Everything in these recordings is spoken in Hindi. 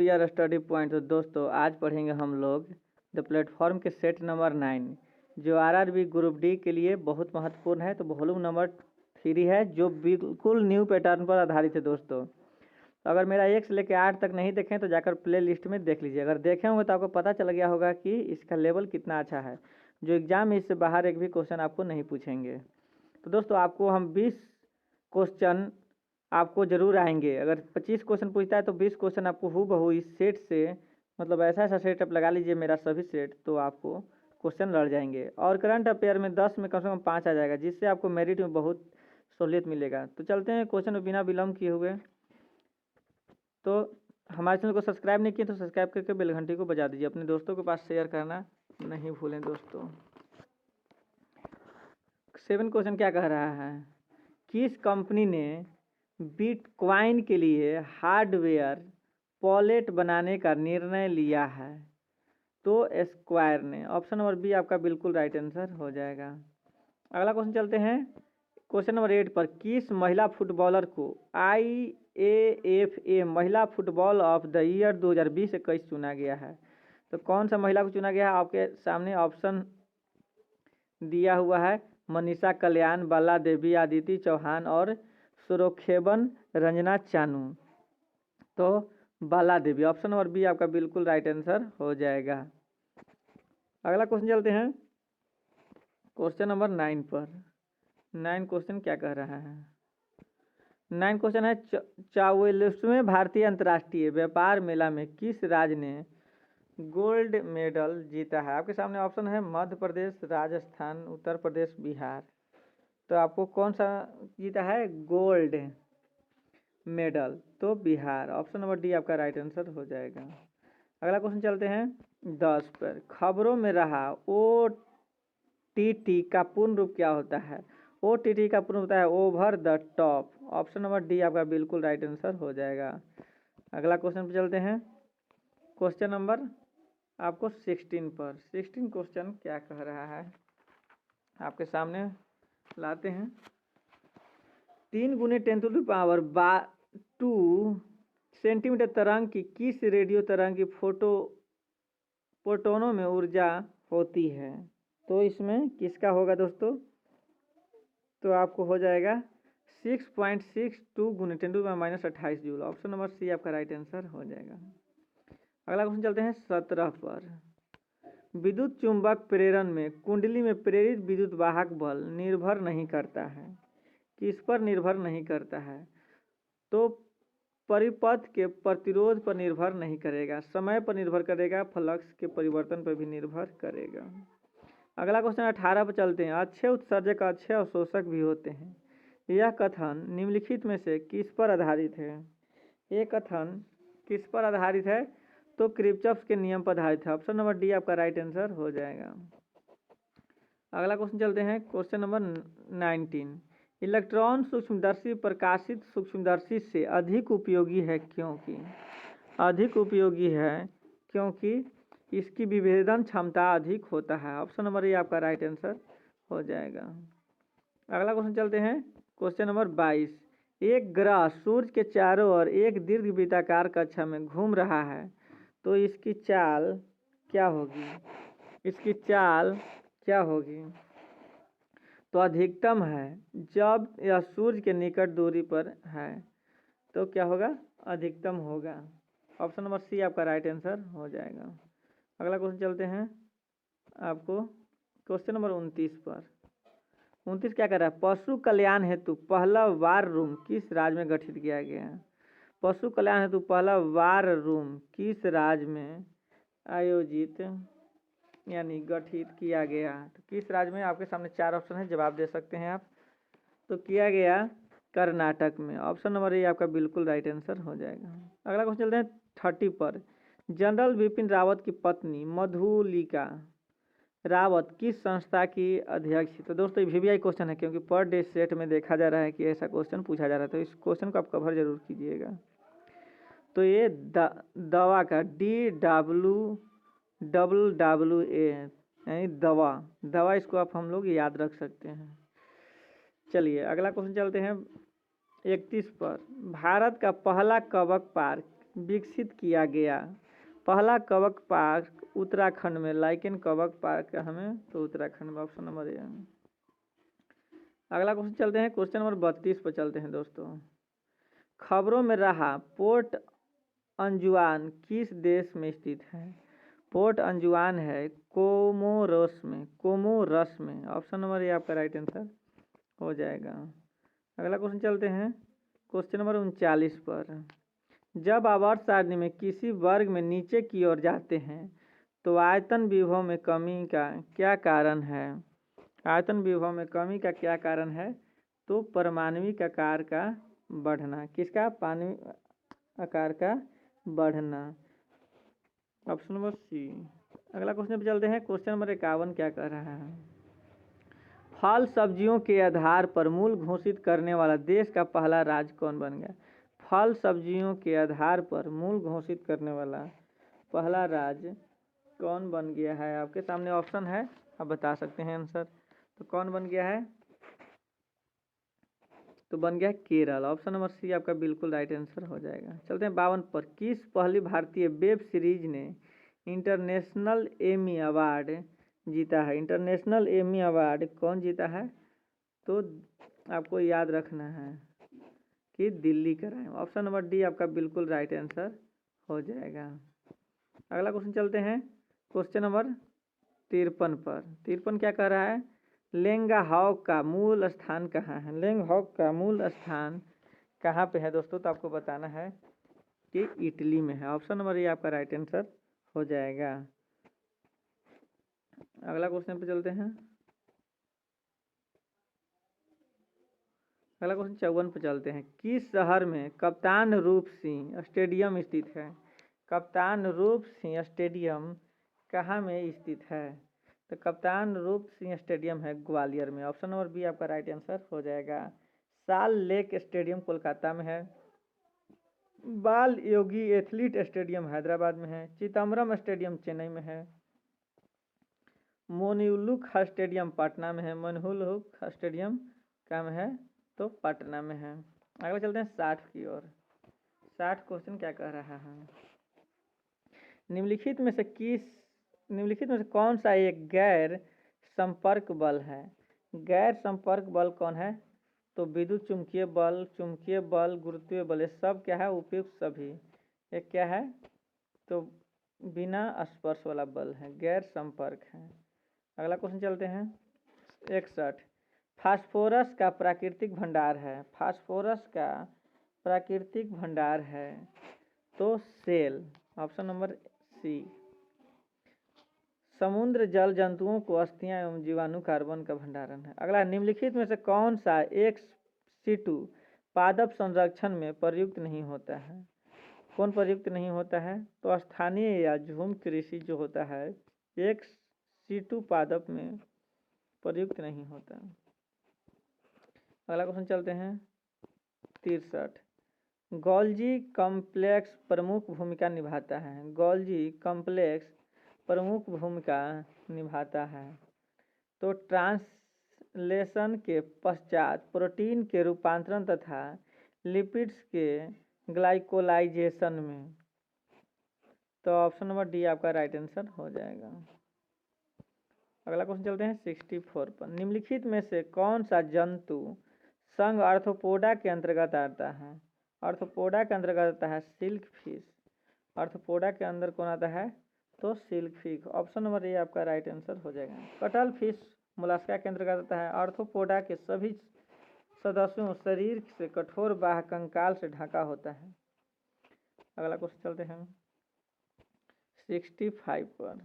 यार स्टडी पॉइंट। तो दोस्तों आज पढ़ेंगे हम लोग द प्लेटफॉर्म के सेट नंबर 9 जो आरआरबी ग्रुप डी के लिए बहुत महत्वपूर्ण है। तो वॉल्यूम नंबर 3 है जो बिल्कुल न्यू पैटर्न पर आधारित है दोस्तों। तो अगर मेरा 1 से लेकर 8 तक नहीं देखें तो जाकर प्ले लिस्ट में देख लीजिए। अगर देखे होंगे तो आपको पता चल गया होगा कि इसका लेवल कितना अच्छा है। जो एग्जाम में इससे बाहर एक भी क्वेश्चन आपको नहीं पूछेंगे। तो दोस्तों आपको हम 20 क्वेश्चन आपको ज़रूर आएंगे। अगर 25 क्वेश्चन पूछता है तो 20 क्वेश्चन आपको हूबहू इस सेट से, मतलब ऐसा ऐसा सेटअप लगा लीजिए मेरा सभी सेट, तो आपको क्वेश्चन लड़ जाएंगे। और करंट अफेयर में 10 में कम से कम 5 आ जाएगा, जिससे आपको मेरिट में बहुत सहूलियत मिलेगा। तो चलते हैं क्वेश्चन में बिना विलम्ब किए हुए। तो हमारे चैनल को सब्सक्राइब नहीं किए तो सब्सक्राइब करके बेल घंटी को बजा दीजिए। अपने दोस्तों के पास शेयर करना नहीं भूलें दोस्तों। 7 क्वेश्चन क्या कह रहा है, किस कंपनी ने बिटकॉइन के लिए हार्डवेयर वॉलेट बनाने का निर्णय लिया है? तो स्क्वायर ने। ऑप्शन नंबर बी आपका बिल्कुल राइट आंसर हो जाएगा। अगला क्वेश्चन चलते हैं क्वेश्चन नंबर 8 पर। किस महिला फुटबॉलर को IAFA महिला फुटबॉल ऑफ द ईयर 2020-21 चुना गया है? तो कौन सा महिला को चुना गया है? आपके सामने ऑप्शन दिया हुआ है, मनीषा कल्याण, बाला देवी, आदिति चौहान और सुरोखेबन रंजना चानू। तो बाला देवी। ऑप्शन नंबर बी आपका बिल्कुल राइट आंसर हो जाएगा। अगला क्वेश्चन चलते हैं क्वेश्चन नंबर 9 पर। 9 क्वेश्चन क्या कह रहा है? 9 क्वेश्चन है, 44वें भारतीय अंतर्राष्ट्रीय व्यापार मेला में किस राज्य ने गोल्ड मेडल जीता है? आपके सामने ऑप्शन है मध्य प्रदेश, राजस्थान, उत्तर प्रदेश, बिहार। तो आपको कौन सा जीता है गोल्ड मेडल? तो बिहार। ऑप्शन नंबर डी आपका राइट आंसर हो जाएगा। अगला क्वेश्चन चलते हैं 10 पर। खबरों में रहा OTT का पूर्ण रूप क्या होता है? OTT का पूर्ण होता है over the top. Option number D आपका बिल्कुल राइट आंसर हो जाएगा। अगला क्वेश्चन पर चलते हैं क्वेश्चन नंबर आपको 16 पर। 16 क्वेश्चन क्या कह रहा है आपके सामने लाते हैं। 3 गुने 10⁻²² सेंटीमीटर तरंग की किस रेडियो तरंग की फोटोनों में ऊर्जा होती है? तो इसमें किसका होगा दोस्तों? तो आपको हो जाएगा 6.62 गुने 10⁻⁻28 जूल। ऑप्शन नंबर सी आपका राइट आंसर हो जाएगा। अगला क्वेश्चन चलते हैं 17 पर। विद्युत चुंबक प्रेरण में कुंडली में प्रेरित विद्युत वाहक बल निर्भर नहीं करता है, किस पर निर्भर नहीं करता है? तो परिपथ के प्रतिरोध पर निर्भर नहीं करेगा, समय पर निर्भर करेगा, फ्लक्स के परिवर्तन पर भी निर्भर करेगा। अगला क्वेश्चन 18 पर चलते हैं। अच्छे उत्सर्जक अच्छे अवशोषक भी होते हैं, यह कथन निम्नलिखित में से किस पर आधारित है? ये कथन किस पर आधारित है? तो किरचॉफ के नियम पर आधारित है। ऑप्शन नंबर डी आपका राइट आंसर हो जाएगा। अगला क्वेश्चन चलते हैं क्वेश्चन नंबर 19। इलेक्ट्रॉन सूक्ष्मदर्शी प्रकाशित सूक्ष्मदर्शी से अधिक उपयोगी है क्योंकि? अधिक उपयोगी है क्योंकि इसकी विभेदन क्षमता अधिक होता है। ऑप्शन नंबर ए आपका राइट आंसर हो जाएगा। अगला क्वेश्चन चलते हैं क्वेश्चन नंबर 22। एक ग्रह सूर्य के चारों ओर एक दीर्घवृत्ताकार कक्षा में घूम रहा है, तो इसकी चाल क्या होगी? इसकी चाल क्या होगी? तो अधिकतम है। जब यह सूर्य के निकट दूरी पर है तो क्या होगा? अधिकतम होगा। ऑप्शन नंबर सी आपका राइट आंसर हो जाएगा। अगला क्वेश्चन चलते हैं आपको क्वेश्चन नंबर 29 पर। 29 क्या कर रहा है? पशु कल्याण हेतु पहला वार रूम किस राज्य में गठित किया गया है? पशु कल्याण हेतु पहला वार रूम किस राज्य में आयोजित यानी गठित किया गया? तो किस राज्य में? आपके सामने 4 ऑप्शन है, जवाब दे सकते हैं आप। तो किया गया कर्नाटक में। ऑप्शन नंबर ए आपका बिल्कुल राइट आंसर हो जाएगा। अगला क्वेश्चन चलते हैं 30 पर। जनरल बिपिन रावत की पत्नी मधुलिका रावत किस संस्था की अध्यक्ष थी? तो दोस्तों ये VVI क्वेश्चन है, क्योंकि पर डे सेट में देखा जा रहा है कि ऐसा क्वेश्चन पूछा जा रहा है, तो इस क्वेश्चन को आप कवर जरूर कीजिएगा। तो ये दवा का DWWA यानी दवा इसको आप हम लोग याद रख सकते हैं। चलिए अगला क्वेश्चन चलते हैं 31 पर। भारत का पहला कवक पार्क विकसित किया गया? पहला कवक पार्क उत्तराखंड में, लाइकेन कवक पार्क कहाँ में? तो उत्तराखंड में, ऑप्शन नंबर ए। अगला क्वेश्चन चलते हैं, क्वेश्चन नंबर 32 पर चलते हैं दोस्तों। खबरों में रहा पोर्ट अंजुआन किस देश में स्थित है? पोर्ट अंजुआन है कोमोरोस में, कोमोरस में, ऑप्शन नंबर ए आपका राइट आंसर हो जाएगा। अगला क्वेश्चन चलते हैं क्वेश्चन नंबर 39 पर। जब आवर्त सारणी में किसी वर्ग में नीचे की ओर जाते हैं तो आयतन विभव में कमी का क्या कारण है? आयतन विभव में कमी का क्या कारण है? तो परमाणविक आकार का बढ़ना। किसका? पानी आकार का बढ़ना, ऑप्शन नंबर सी। अगला क्वेश्चन पे चलते हैं, क्वेश्चन नंबर 51 क्या कह रहा है? फल सब्जियों के आधार पर मूल्य घोषित करने वाला देश का पहला राज्य कौन बन गया? फल सब्जियों के आधार पर मूल्य घोषित करने वाला पहला राज्य कौन बन गया है? आपके सामने ऑप्शन है, आप बता सकते हैं आंसर। तो कौन बन गया है? तो बन गया केरल, ऑप्शन नंबर सी आपका बिल्कुल राइट आंसर हो जाएगा। चलते हैं 52 पर। किस पहली भारतीय वेब सीरीज ने इंटरनेशनल एमी अवार्ड जीता है? इंटरनेशनल एमी अवार्ड कौन जीता है? तो आपको याद रखना है कि Delhi crime, option number D आपका बिल्कुल राइट आंसर हो जाएगा। अगला क्वेश्चन चलते हैं क्वेश्चन नंबर 53 पर। 53 क्या कह रहा है? लेंगाहॉक का मूल स्थान कहाँ है? लेंगाहॉक का मूल स्थान कहाँ पे है दोस्तों? तो आपको बताना है कि इटली में है, ऑप्शन नंबर ए आपका राइट आंसर हो जाएगा। अगला क्वेश्चन पे चलते हैं, अगला क्वेश्चन 54 पे चलते हैं। किस शहर में कप्तान रूप सिंह स्टेडियम स्थित है? कप्तान रूप सिंह स्टेडियम कहाँ में स्थित है? तो कप्तान रूप सिंह स्टेडियम है ग्वालियर में, ऑप्शन नंबर बी आपका राइट आंसर हो जाएगा। साल लेक स्टेडियम कोलकाता में है। बाल योगी एथलीट स्टेडियम हैदराबाद में है। चिदम्बरम स्टेडियम चेन्नई में है। मोनुलुक स्टेडियम पटना में है। मोनुलुक स्टेडियम कहाँ में है? तो पटना में है। अगला चलते हैं 60 की ओर। 60 क्वेश्चन क्या कह रहा है? निम्नलिखित में से कौन सा एक गैर संपर्क बल है? गैर संपर्क बल कौन है? तो विद्युत चुंबकीय बल, गुरुत्वीय बल, ये सब क्या है? उपयुक्त सभी। एक क्या है? तो बिना स्पर्श वाला बल है, गैर संपर्क है। अगला क्वेश्चन चलते हैं 61। फास्फोरस का प्राकृतिक भंडार है। फास्फोरस का प्राकृतिक भंडार है तो सेल, ऑप्शन नंबर सी। समुद्र जल जंतुओं को अस्थियां एवं जीवाणु कार्बन का भंडारण है। अगला, निम्नलिखित में से कौन सा एक सीटू पादप संरक्षण में प्रयुक्त नहीं होता है? कौन प्रयुक्त नहीं होता है? तो स्थानीय या झूम कृषि जो होता है एक सीटू पादप में प्रयुक्त नहीं होता। अगला क्वेश्चन चलते हैं 63। गोल्जी कॉम्प्लेक्स प्रमुख भूमिका निभाता है। गोल्जी कॉम्प्लेक्स प्रमुख भूमिका निभाता है तो ट्रांसलेशन के पश्चात प्रोटीन के रूपांतरण तथा लिपिड्स के ग्लाइकोलाइजेशन में। तो ऑप्शन नंबर डी आपका राइट आंसर हो जाएगा। अगला क्वेश्चन चलते हैं 64 पर। निम्नलिखित में से कौन सा जंतु संघ आर्थ्रोपोडा के अंतर्गत आता है? आर्थ्रोपोडा के अंतर्गत आता है सिल्क फिश। आर्थ्रोपोडा के अंदर कौन आता है? तो silk fish, option number A आपका राइट आंसर हो जाएगा। कटल फिश मोलस्का के अंतर्गत आता है। आर्थ्रोपोडा के सभी सदस्यों शरीर से कठोर बाह्य कंकाल से ढका होता है। अगला क्वेश्चन चलते हैं 65 पर।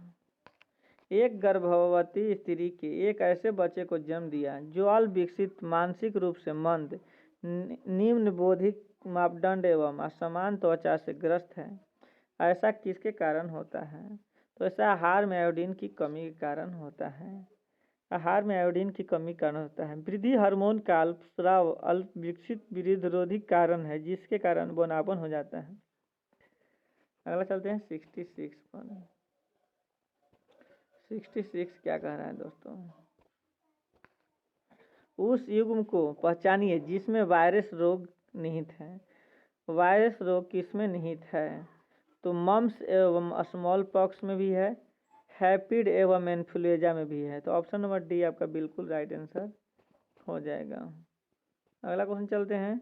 एक गर्भवती स्त्री के एक ऐसे बच्चे को जन्म दिया जो अल्प विकसित, मानसिक रूप से मंद, निम्न बौद्धिक मापदंड एवं असमान त्वचा से ग्रस्त है। ऐसा किसके कारण होता है? तो ऐसा आहार में आयोडीन की कमी के कारण होता है। आहार में आयोडीन की कमी के कारण होता है। वृद्धि हार्मोन का अल्पस्राव अल्प विकसित वृद्धरोधी कारण है जिसके कारण बोनापन हो जाता है। अगला चलते हैं 66 पर। 66 क्या कह रहा है दोस्तों? उस युग्म को पहचानिए जिसमें वायरस रोग निहित है। वायरस रोग किसमें निहित है? तो मम्स एवं स्मॉल पॉक्स में भी है, हैपिड एवं इन्फ्लुएंजा में भी है। तो ऑप्शन नंबर डी आपका बिल्कुल राइट आंसर हो जाएगा। अगला क्वेश्चन चलते हैं,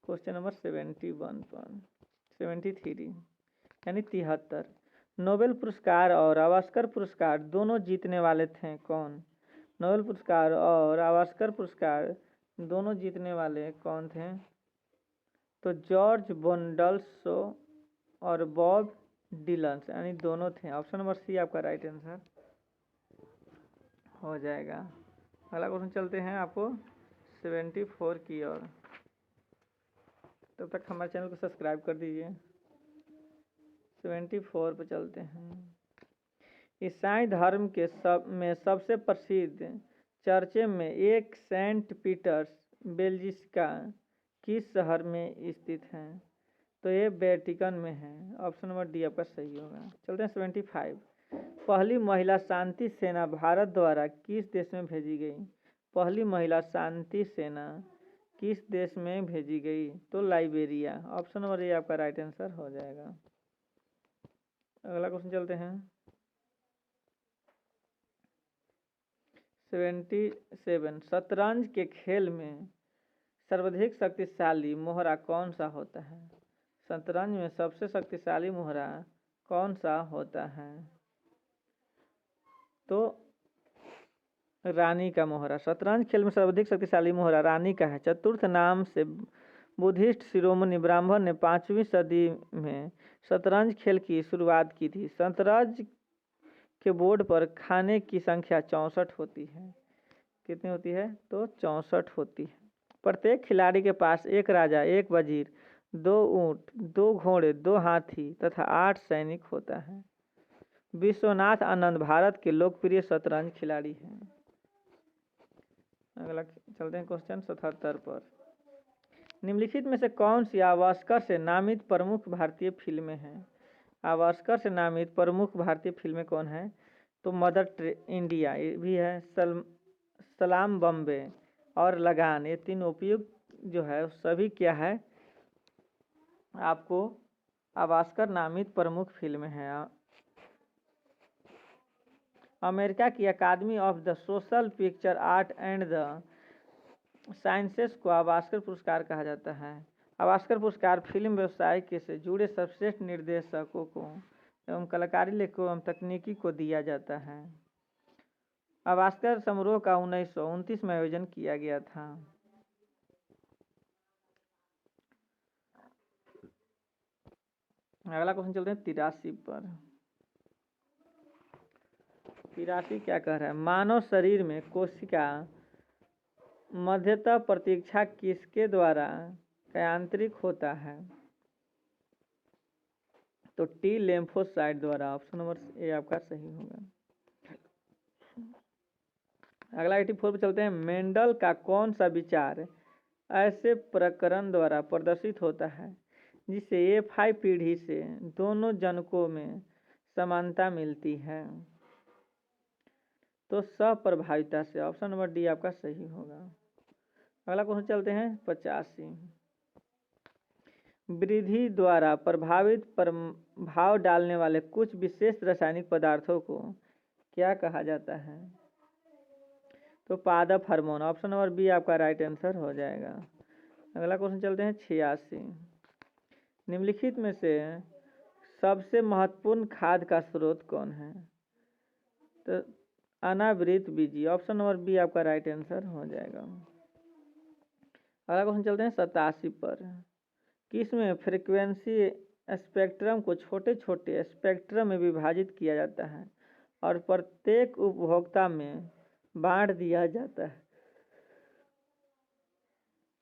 क्वेश्चन नंबर 71 पर 73 यानी 73। नोबेल पुरस्कार और आवास्कर पुरस्कार दोनों जीतने वाले थे कौन? नोबेल पुरस्कार और आवास्कर पुरस्कार दोनों जीतने वाले कौन थे? तो जॉर्ज बोंडल्सो और बॉब डिलन, यानी दोनों थे। ऑप्शन नंबर सी आपका राइट आंसर हो जाएगा। अगला क्वेश्चन चलते हैं आपको 74 की ओर। तब तक हमारे चैनल को सब्सक्राइब कर दीजिए। 74 पर चलते हैं। ईसाई धर्म के सबसे प्रसिद्ध चर्चे में एक सेंट पीटर्स बेल्जिस्का किस शहर में स्थित है? तो ये वेटिकन में है। ऑप्शन नंबर डी आपका सही होगा। चलते हैं 75। पहली महिला शांति सेना भारत द्वारा किस देश में भेजी गई? पहली महिला शांति सेना किस देश में भेजी गई? तो लाइबेरिया। ऑप्शन नंबर ए आपका राइट आंसर हो जाएगा। अगला क्वेश्चन चलते हैं 77। शतरंज के खेल में सर्वाधिक शक्तिशाली मोहरा कौन सा होता है? शतरंज में सबसे शक्तिशाली मोहरा कौन सा होता है? तो रानी का मोहरा। शतरंज खेल में सर्वाधिक शक्तिशाली मोहरा रानी का है। चतुर्थ नाम से बुद्धिस्ट शिरोमणि ब्राह्मण ने 5वीं सदी में शतरंज खेल की शुरुआत की थी। शतरंज के बोर्ड पर खाने की संख्या 64 होती है। कितनी होती है? तो 64 होती है। प्रत्येक खिलाड़ी के पास एक राजा, एक वजीर, 2 ऊंट, 2 घोड़े, 2 हाथी तथा 8 सैनिक होता है। विश्वनाथ आनंद भारत के लोकप्रिय शतरंज खिलाड़ी हैं। अगला चलते हैं क्वेश्चन 77 पर। निम्नलिखित में से कौन सी आवास्कर से नामित प्रमुख भारतीय फिल्में हैं? आवास्कर से नामित प्रमुख भारतीय फिल्में कौन है? तो मदर इंडिया भी है, सलाम बॉम्बे और लगान। ये तीन उपयुक्त जो है सभी क्या है आपको आवास्कर नामित प्रमुख फिल्में हैं। अमेरिका की academy of the social picture art and the sciences को आवास्कर पुरस्कार कहा जाता है। आवास्कर पुरस्कार फिल्म व्यवसाय के से जुड़े सर्वश्रेष्ठ निर्देशकों को एवं कलाकारी लेखकों एवं तकनीकी को दिया जाता है। आवास्कर समारोह का 1929 में आयोजन किया गया था। अगला क्वेश्चन चलते हैं 83 पर। 83 क्या कह रहा है? मानव शरीर में कोशिका मध्यतः प्रतीक्षा किसके द्वारा यांत्रिक होता है? तो टी लिम्फोसाइट द्वारा। ऑप्शन नंबर ए आपका सही होगा। अगला 84 पर चलते हैं। मेंडल का कौन सा विचार ऐसे प्रकरण द्वारा प्रदर्शित होता है जिससे F5 पीढ़ी से दोनों जनकों में समानता मिलती है? तो सप्रभाविता से। ऑप्शन नंबर डी आपका सही होगा। अगला क्वेश्चन चलते हैं 85। वृद्धि द्वारा प्रभावित प्रभाव डालने वाले कुछ विशेष रासायनिक पदार्थों को क्या कहा जाता है? तो पादप हार्मोन। ऑप्शन नंबर बी आपका राइट आंसर हो जाएगा। अगला क्वेश्चन चलते हैं 86। निम्नलिखित में से सबसे महत्वपूर्ण खाद का स्रोत कौन है? तो अनावृत बीजी। ऑप्शन नंबर बी आपका राइट आंसर हो जाएगा। अगला क्वेश्चन चलते हैं 87 पर। किसमें फ्रीक्वेंसी स्पेक्ट्रम को छोटे छोटे स्पेक्ट्रम में विभाजित किया जाता है और प्रत्येक उपभोक्ता में बांट दिया जाता है?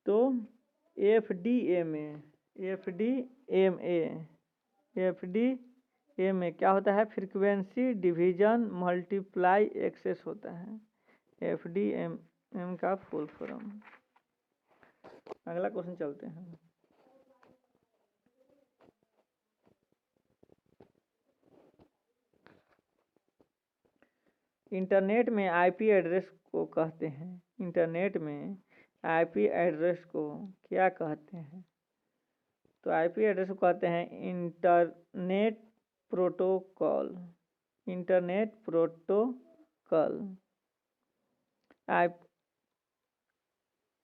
तो एफडीएमए क्या होता है? फ्रीक्वेंसी डिवीजन मल्टीप्लाई एक्सेस होता है। एफडीएमएम का फुल फॉर्म। अगला क्वेश्चन चलते हैं। इंटरनेट में आईपी एड्रेस को कहते हैं। इंटरनेट में आईपी एड्रेस को क्या कहते हैं? तो आईपी एड्रेस को कहते हैं internet protocol. Internet protocol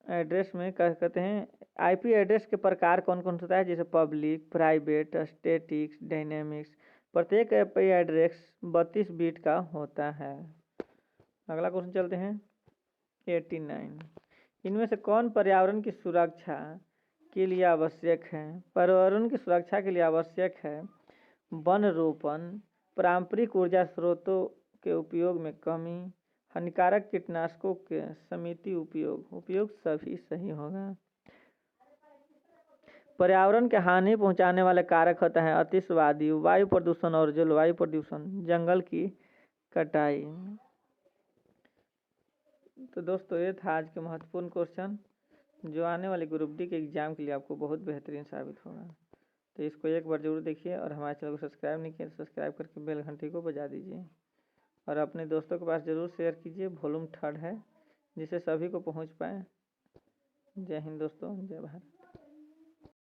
address में कहते हैं। आईपी एड्रेस के प्रकार कौन कौन सा होता है, जैसे पब्लिक, प्राइवेट, स्टैटिक्स, डायनेमिक्स। प्रत्येक आईपी एड्रेस 32 बिट का होता है। अगला क्वेश्चन चलते हैं 89। इनमें से कौन पर्यावरण की सुरक्षा के लिए आवश्यक है? पर्यावरण की सुरक्षा के लिए आवश्यक है वन रोपण, पारंपरिक ऊर्जा स्रोतों के उपयोग में कमी, हानिकारक कीटनाशकों के सीमित उपयोग सभी सही होगा। पर्यावरण के हानि पहुंचाने वाले कारक होता है अतिशबादी, वायु प्रदूषण और जलवायु प्रदूषण, जंगल की कटाई। तो दोस्तों ये था आज के महत्वपूर्ण क्वेश्चन जो आने वाले ग्रुप डी के एग्जाम के लिए आपको बहुत बेहतरीन साबित होगा। तो इसको एक बार जरूर देखिए और हमारे चैनल को सब्सक्राइब नहीं किया तो सब्सक्राइब करके बेल घंटी को बजा दीजिए और अपने दोस्तों के पास ज़रूर शेयर कीजिए। वॉल्यूम 3 है जिससे सभी को पहुंच पाए। जय हिंद दोस्तों, जय भारत।